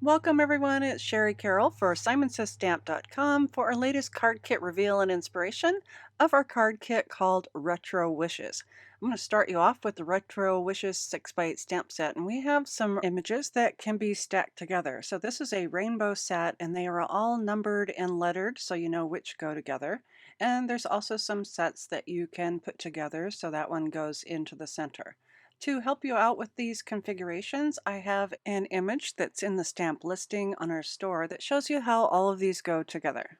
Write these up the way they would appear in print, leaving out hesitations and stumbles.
Welcome everyone, it's Sherry Carroll for SimonsSaysStamp.com for our latest card kit reveal and inspiration of our card kit called Retro Wishes. I'm going to start you off with the Retro Wishes 6x8 stamp set, and we have some images that can be stacked together. So this is a rainbow set and they are all numbered and lettered so you know which go together. And there's also some sets that you can put together so that one goes into the center. To help you out with these configurations, I have an image that's in the stamp listing on our store that shows you how all of these go together.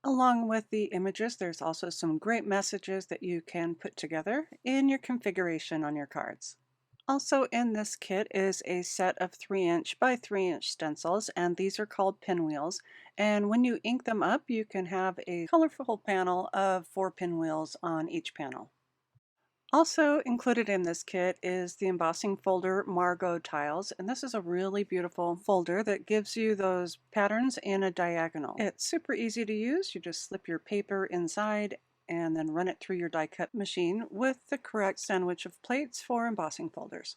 Along with the images, there's also some great messages that you can put together in your configuration on your cards. Also in this kit is a set of 3" by 3" stencils, and these are called pinwheels. And when you ink them up, you can have a colorful panel of 4 pinwheels on each panel. Also included in this kit is the embossing folder Margot Tiles, and this is a really beautiful folder that gives you those patterns in a diagonal. It's super easy to use. You just slip your paper inside and then run it through your die cut machine with the correct sandwich of plates for embossing folders.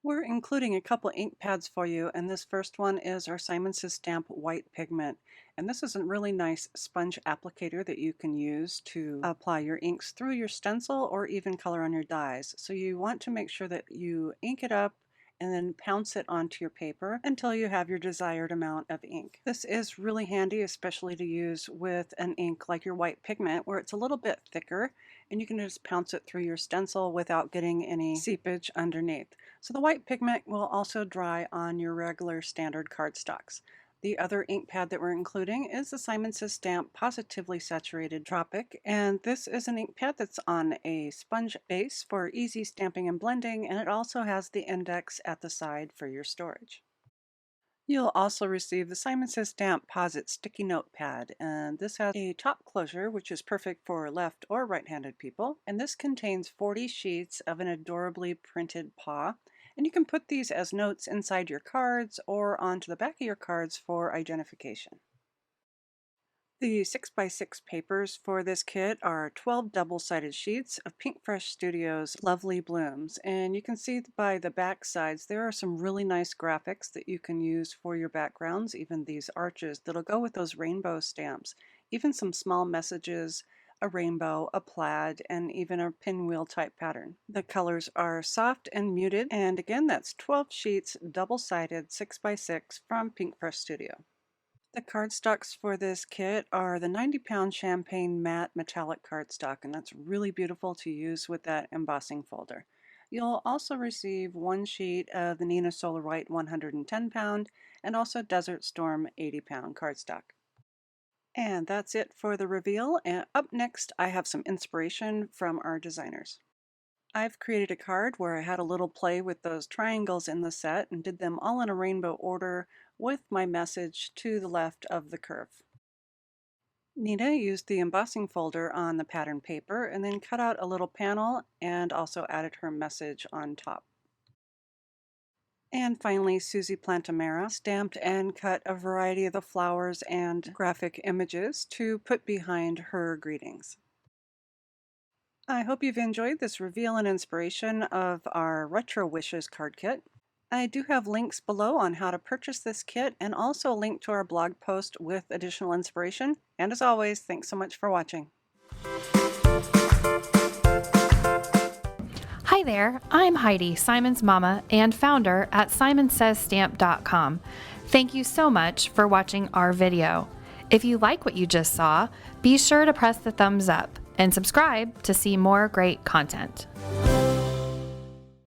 We're including a couple ink pads for you, and this first one is our Simon Says Stamp White Pigment. And this is a really nice sponge applicator that you can use to apply your inks through your stencil or even color on your dies. So you want to make sure that you ink it up and then pounce it onto your paper until you have your desired amount of ink. This is really handy, especially to use with an ink like your white pigment where it's a little bit thicker and you can just pounce it through your stencil without getting any seepage underneath. So the white pigment will also dry on your regular standard cardstocks. The other ink pad that we're including is the Simon Says Stamp Positively Saturated Tropic, and this is an ink pad that's on a sponge base for easy stamping and blending, and it also has the index at the side for your storage. You'll also receive the Simon Says Stamp Posit Sticky Note Pad, and this has a top closure which is perfect for left or right-handed people, and this contains 40 sheets of an adorably printed paw, and you can put these as notes inside your cards or onto the back of your cards for identification. The 6x6 papers for this kit are 12 double-sided sheets of Pink Fresh Studios Lovely Blooms, and you can see by the back sides there are some really nice graphics that you can use for your backgrounds, even these arches that'll go with those rainbow stamps, even some small messages, a rainbow, a plaid, and even a pinwheel type pattern. The colors are soft and muted, and again that's 12 sheets double-sided 6x6 from Pink Fresh Studio. The cardstocks for this kit are the 90-pound Champagne Matte Metallic cardstock, and that's really beautiful to use with that embossing folder. You'll also receive one sheet of the Nina Solar White 110-pound and also Desert Storm 80-pound cardstock. And that's it for the reveal, and up next I have some inspiration from our designers. I've created a card where I had a little play with those triangles in the set and did them all in a rainbow order with my message to the left of the curve. Nina used the embossing folder on the pattern paper and then cut out a little panel and also added her message on top. And finally, Susie Plantamera stamped and cut a variety of the flowers and graphic images to put behind her greetings. I hope you've enjoyed this reveal and inspiration of our Retro Wishes card kit. I do have links below on how to purchase this kit and also a link to our blog post with additional inspiration. And as always, thanks so much for watching. Hi there, I'm Heidi, Simon's mama and founder at SimonsSaysStamp.com. Thank you so much for watching our video. If you like what you just saw, be sure to press the thumbs up and subscribe to see more great content.